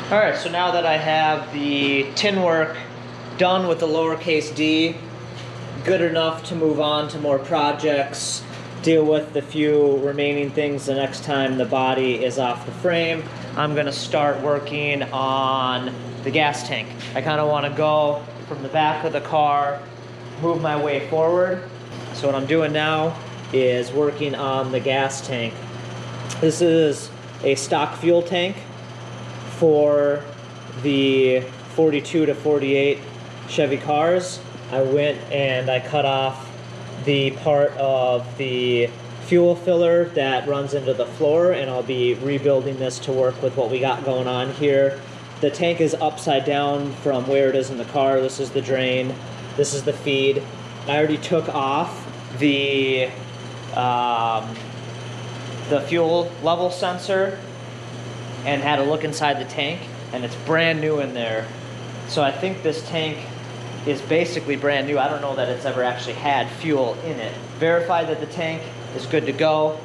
All right, so now that I have the tin work done with the lowercase d, good enough to move on to more projects, deal with the few remaining things the next time the body is off the frame, I'm gonna start working on the gas tank. I kind of want to go from the back of the car, move my way forward. So what I'm doing now is working on the gas tank. This is a stock fuel tank for the 42 to 48 Chevy cars. I went and I cut off the part of the fuel filler that runs into the floor, and I'll be rebuilding this to work with what we got going on here. The tank is upside down from where it is in the car. This is the drain, this is the feed. I already took off the fuel level sensor and had a look inside the tank, and it's brand new in there. So I think this tank is basically brand new. I don't know that it's ever actually had fuel in it. Verified that the tank is good to go.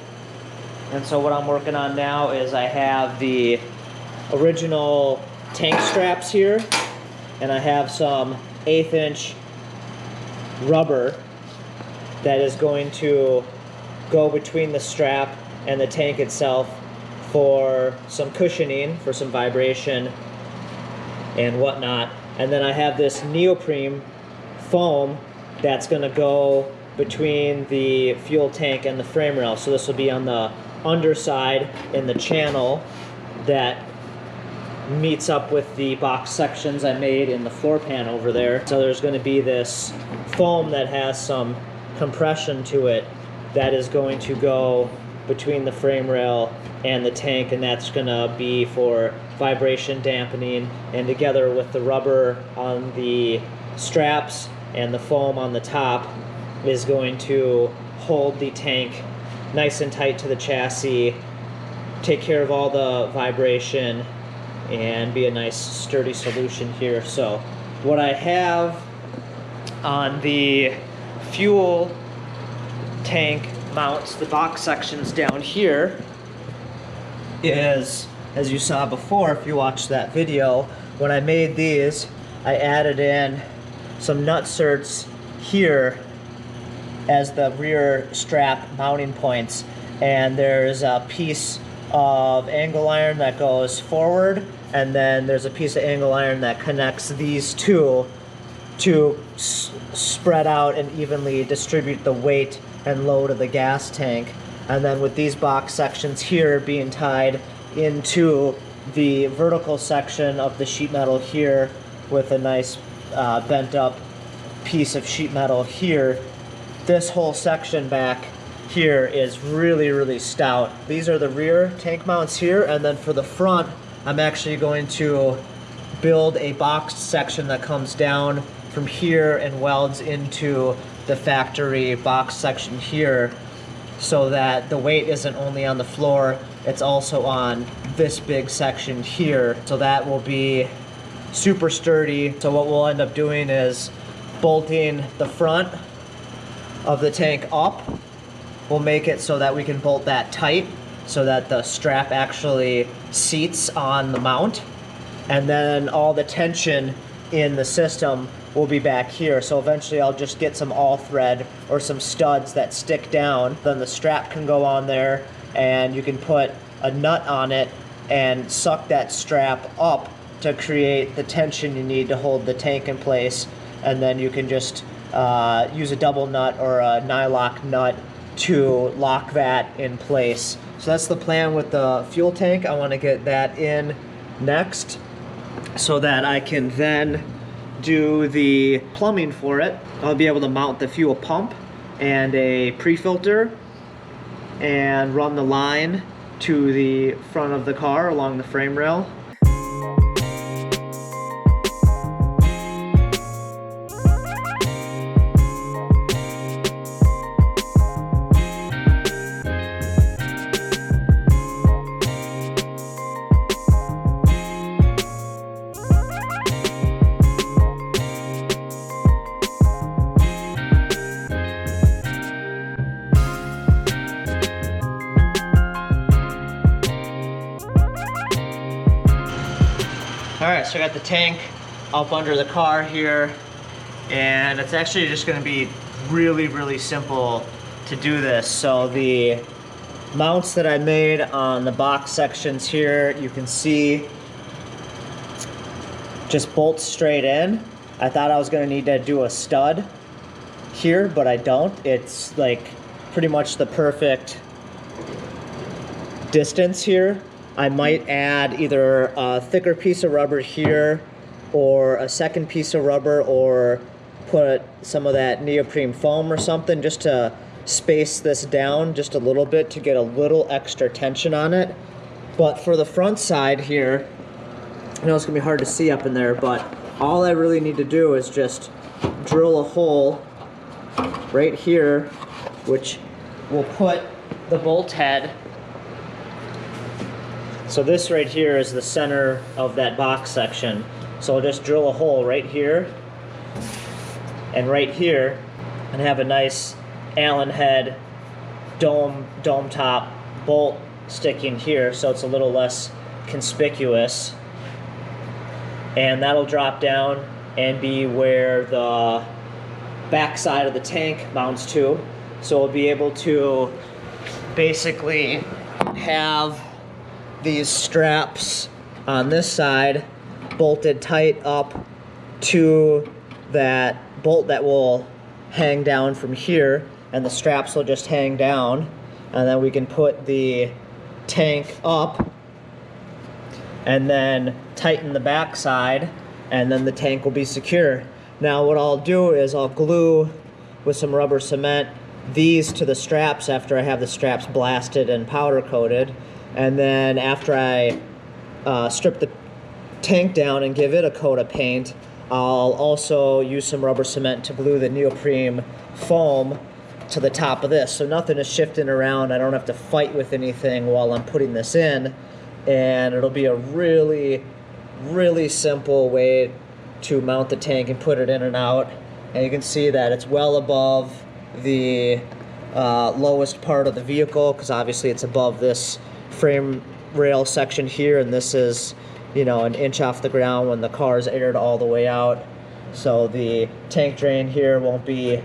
And so what I'm working on now is I have the original tank straps here, and I have some 1/8 inch rubber that is going to go between the strap and the tank itself for some cushioning, for some vibration and whatnot. And then I have this neoprene foam that's going to go between the fuel tank and the frame rail. So this will be on the underside in the channel that meets up with the box sections I made in the floor pan over there. So there's going to be this foam that has some compression to it that is going to go between the frame rail and the tank, and that's going to be for vibration dampening, and together with the rubber on the straps and the foam on the top is going to hold the tank nice and tight to the chassis, take care of all the vibration, and be a nice sturdy solution here. So what I have on the fuel tank mounts, the box sections down here, is, as you saw before, if you watched that video, when I made these, I added in some nutserts here as the rear strap mounting points, and there's a piece of angle iron that goes forward, and then there's a piece of angle iron that connects these two to spread out and evenly distribute the weight and load of the gas tank. And then with these box sections here being tied into the vertical section of the sheet metal here with a nice bent up piece of sheet metal here, this whole section back here is really stout. These are the rear tank mounts here, and then for the front I'm actually going to build a boxed section that comes down from here and welds into the factory box section here, so that the weight isn't only on the floor, it's also on this big section here. So that will be super sturdy. So what we'll end up doing is bolting the front of the tank up. We'll make it so that we can bolt that tight so that the strap actually seats on the mount, and then all the tension in the system will be back here. So eventually I'll just get some all thread or some studs that stick down. Then the strap can go on there, and you can put a nut on it and suck that strap up to create the tension you need to hold the tank in place. And then you can just use a double nut or a nylock nut to lock that in place. So that's the plan with the fuel tank. I want to get that in next so that I can then do the plumbing for it. I'll be able to mount the fuel pump and a pre-filter and run the line to the front of the car along the frame rail. Alright, so I got the tank up under the car here, and it's actually just going to be really simple to do this. So the mounts that I made on the box sections here, you can see just bolt straight in. I thought I was going to need to do a stud here, but I don't. It's like pretty much the perfect distance here. I might add either a thicker piece of rubber here or a second piece of rubber, or put some of that neoprene foam or something just to space this down just a little bit to get a little extra tension on it. But for the front side here, I know it's gonna be hard to see up in there, but all I really need to do is just drill a hole right here, which will put the bolt head. So this right here is the center of that box section. So I'll just drill a hole right here and right here, and have a nice Allen head dome top bolt sticking here, so it's a little less conspicuous. And that'll drop down and be where the back side of the tank mounts to. So we'll be able to basically have these straps on this side bolted tight up to that bolt that will hang down from here, and the straps will just hang down, and then we can put the tank up and then tighten the back side, and then the tank will be secure. Now what I'll do is I'll glue with some rubber cement these to the straps after I have the straps blasted and powder coated, and then after I strip the tank down and give it a coat of paint, I'll also use some rubber cement to glue the neoprene foam to the top of this, so nothing is shifting around. I don't have to fight with anything while I'm putting this in, and it'll be a really simple way to mount the tank and put it in and out. And you can see that it's well above the lowest part of the vehicle, because obviously it's above this frame rail section here, and this is, you know, an inch off the ground when the car is aired all the way out. So the tank drain here won't be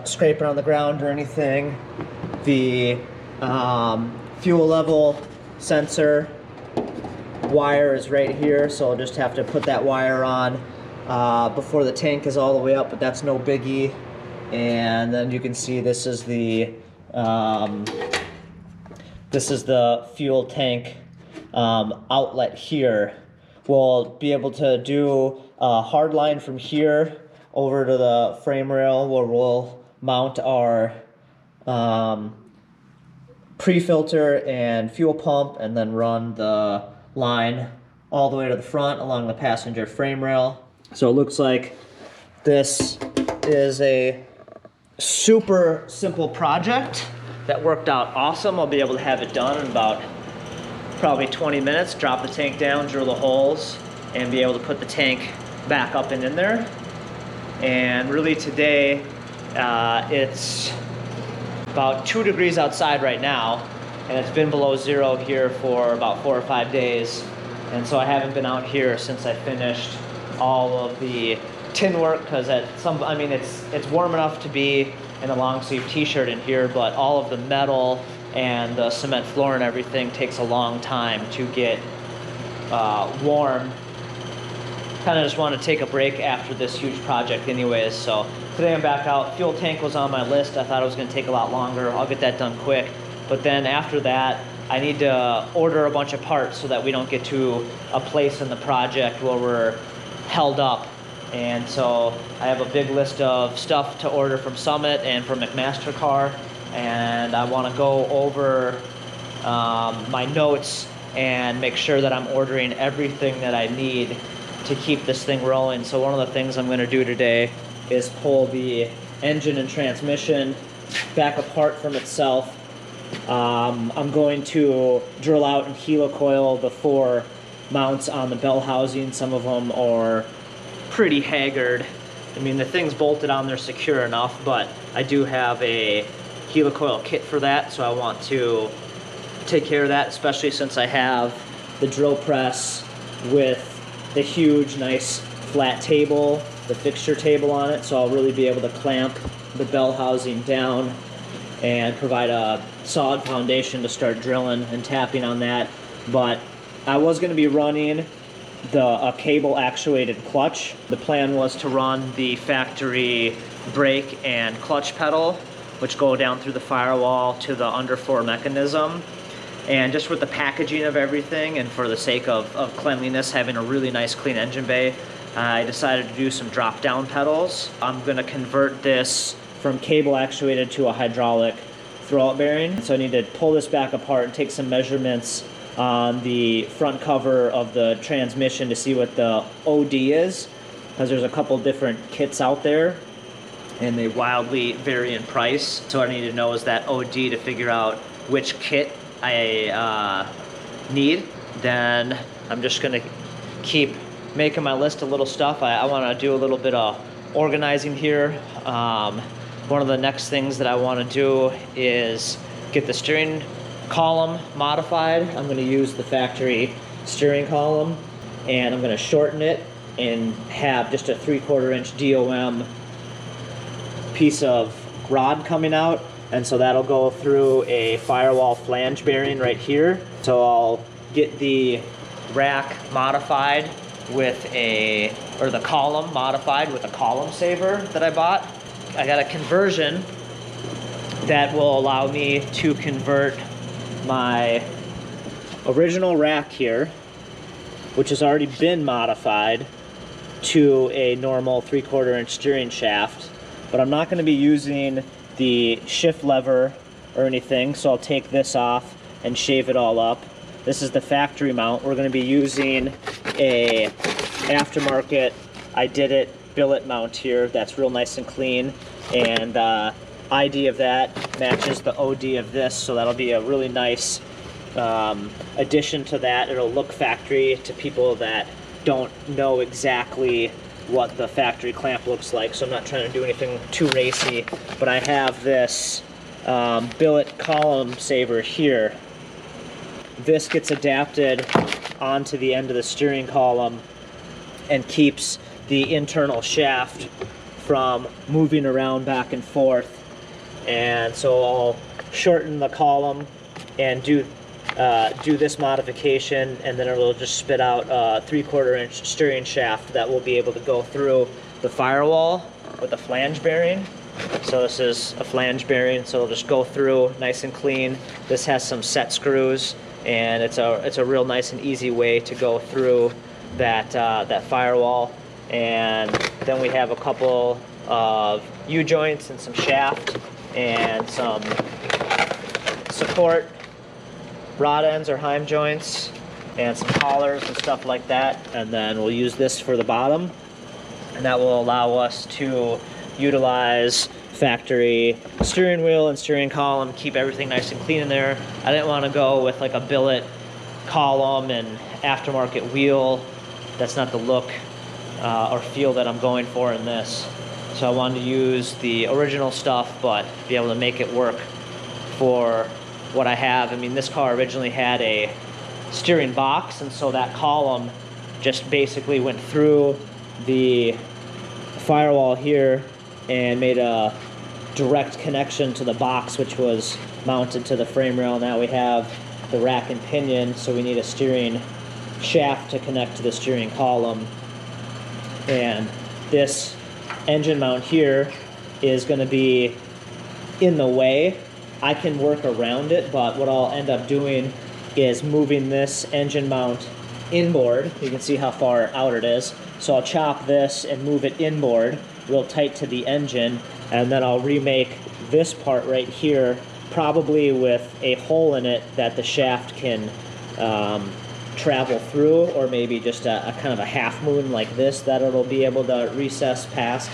scraping on the ground or anything. The fuel level sensor wire is right here, so I'll just have to put that wire on before the tank is all the way up, but that's no biggie. And then you can see this is the fuel tank outlet here. We'll be able to do a hard line from here over to the frame rail where we'll mount our pre-filter and fuel pump, and then run the line all the way to the front along the passenger frame rail. So it looks like this is a super simple project that worked out awesome. I'll be able to have it done in about probably 20 minutes, drop the tank down, drill the holes, and be able to put the tank back up and in there. And really today, it's about 2 degrees outside right now, and it's been below zero here for about 4 or 5 days. And so I haven't been out here since I finished all of the tin work, because it's warm enough to be in a long sleeve t-shirt in here, but all of the metal and the cement floor and everything takes a long time to get warm. Kind of just want to take a break after this huge project anyways, so today I'm back out. Fuel tank was on my list. I thought it was going to take a lot longer. I'll get that done quick, but then after that I need to order a bunch of parts so that we don't get to a place in the project where we're held up. And so I have a big list of stuff to order from Summit and from McMaster-Carr, and I want to go over my notes and make sure that I'm ordering everything that I need to keep this thing rolling. So one of the things I'm going to do today is pull the engine and transmission back apart from itself. I'm going to drill out and helicoil the 4 mounts on the bell housing. Some of them are pretty haggard. I mean, the thing's bolted on there secure enough, but I do have a helicoil kit for that, so I want to take care of that, especially since I have the drill press with the huge, nice flat table, the fixture table on it, so I'll really be able to clamp the bell housing down and provide a solid foundation to start drilling and tapping on that. But I was going to be running a cable actuated clutch. The plan was to run the factory brake and clutch pedal, which go down through the firewall to the underfloor mechanism. And just with the packaging of everything, and for the sake of cleanliness, having a really nice clean engine bay, I decided to do some drop down pedals. I'm going to convert this from cable actuated to a hydraulic throwout bearing. So I need to pull this back apart and take some measurements on the front cover of the transmission to see what the OD is, because there's a couple different kits out there and they wildly vary in price. So what I need to know is that OD to figure out which kit I need. Then I'm just gonna keep making my list of little stuff. I want to do a little bit of organizing here. One of the next things that I want to do is get the steering column modified. I'm going to use the factory steering column, and I'm going to shorten it and have just a 3/4 inch DOM piece of rod coming out, and so that'll go through a firewall flange bearing right here. So I'll get the rack modified with the column modified with a column saver that I bought. I got a conversion that will allow me to convert my original rack here, which has already been modified, to a normal 3/4 inch steering shaft. But I'm not going to be using the shift lever or anything, so I'll take this off and shave it all up. This is the factory mount. We're going to be using a aftermarket I Did It billet mount here that's real nice and clean, and ID of that matches the OD of this, so that'll be a really nice addition to that. It'll look factory to people that don't know exactly what the factory clamp looks like, so I'm not trying to do anything too racy. But I have this billet column saver here. This gets adapted onto the end of the steering column and keeps the internal shaft from moving around back and forth. And so I'll shorten the column and do this modification, and then it'll just spit out a 3/4 inch steering shaft that will be able to go through the firewall with a flange bearing. So this is a flange bearing, so it'll just go through nice and clean. This has some set screws, and it's a real nice and easy way to go through that firewall. And then we have a couple of U-joints and some shaft and some support rod ends or heim joints and some collars and stuff like that. And then we'll use this for the bottom, and that will allow us to utilize factory steering wheel and steering column, keep everything nice and clean in there. I didn't want to go with like a billet column and aftermarket wheel. That's not the look or feel that I'm going for in this. So I wanted to use the original stuff, but be able to make it work for what I have. I mean, this car originally had a steering box, and so that column just basically went through the firewall here and made a direct connection to the box, which was mounted to the frame rail. Now we have the rack and pinion, so we need a steering shaft to connect to the steering column. And this engine mount here is going to be in the way. I can work around it, but what I'll end up doing is moving this engine mount inboard. You can see how far out it is. So I'll chop this and move it inboard real tight to the engine, and then I'll remake this part right here, probably with a hole in it that the shaft can travel through, or maybe just a kind of a half moon like this that it'll be able to recess past.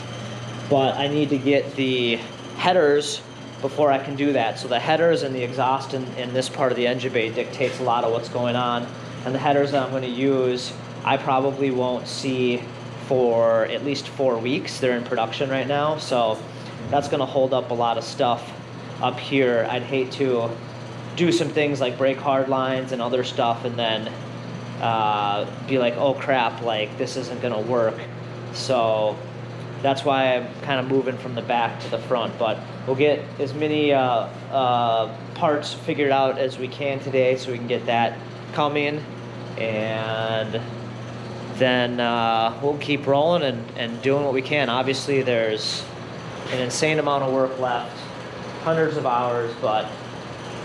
But I need to get the headers before I can do that. So the headers and the exhaust in this part of the engine bay dictates a lot of what's going on. And the headers that I'm going to use, I probably won't see for at least 4 weeks. They're in production right now, so that's going to hold up a lot of stuff up here. I'd hate to do some things like break hard lines and other stuff and then be like, oh crap, like this isn't gonna work. So that's why I'm kind of moving from the back to the front, but we'll get as many parts figured out as we can today so we can get that coming, and then we'll keep rolling and doing what we can. Obviously there's an insane amount of work left, hundreds of hours, but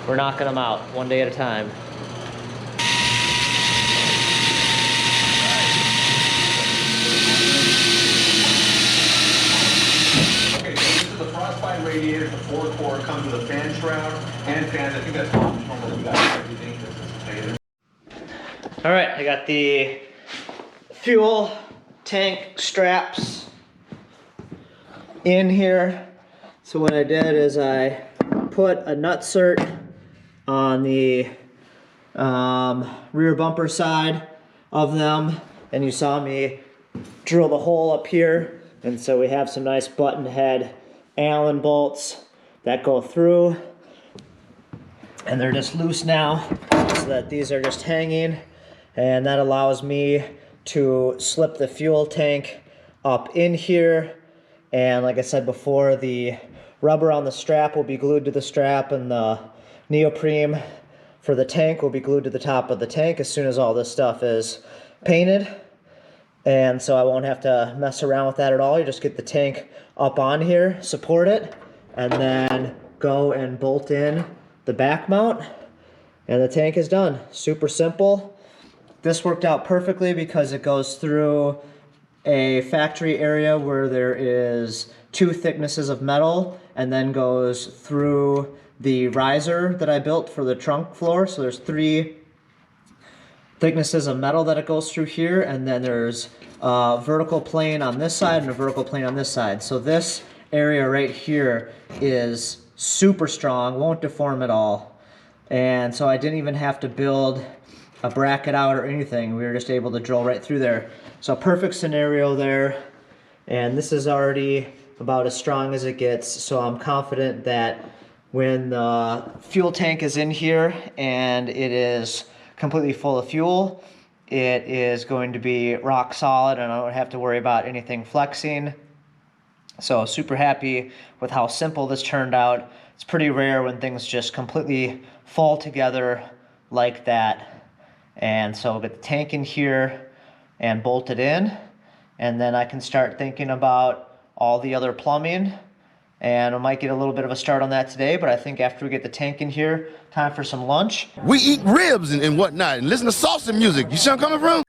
we're knocking them out one day at a time. Radiator, the 4-core comes with a fan shroud and fans. I think that's optional. We got everything. All right, I got the fuel tank straps in here. So what I did is I put a nutsert on the rear bumper side of them, and you saw me drill the hole up here, and so we have some nice button head Allen bolts that go through, and they're just loose now so that these are just hanging, and that allows me to slip the fuel tank up in here. And like I said before, the rubber on the strap will be glued to the strap, and the neoprene for the tank will be glued to the top of the tank as soon as all this stuff is painted. And so I won't have to mess around with that at all. You just get the tank up on here, support it, and then go and bolt in the back mount, and the tank is done. Super simple. This worked out perfectly because it goes through a factory area where there is 2 thicknesses of metal, and then goes through the riser that I built for the trunk floor. So there's 3 thicknesses of metal that it goes through here, and then there's a vertical plane on this side and a vertical plane on this side. So this area right here is super strong, won't deform at all. And so I didn't even have to build a bracket out or anything. We were just able to drill right through there. So perfect scenario there. And this is already about as strong as it gets. So I'm confident that when the fuel tank is in here and it is completely full of fuel, it is going to be rock solid, and I don't have to worry about anything flexing. So super happy with how simple this turned out. It's pretty rare when things just completely fall together like that. And so I'll get the tank in here and bolt it in, and then I can start thinking about all the other plumbing. And I might get a little bit of a start on that today, but I think after we get the tank in here, time for some lunch. We eat ribs and whatnot and listen to salsa music. You see where I'm coming from?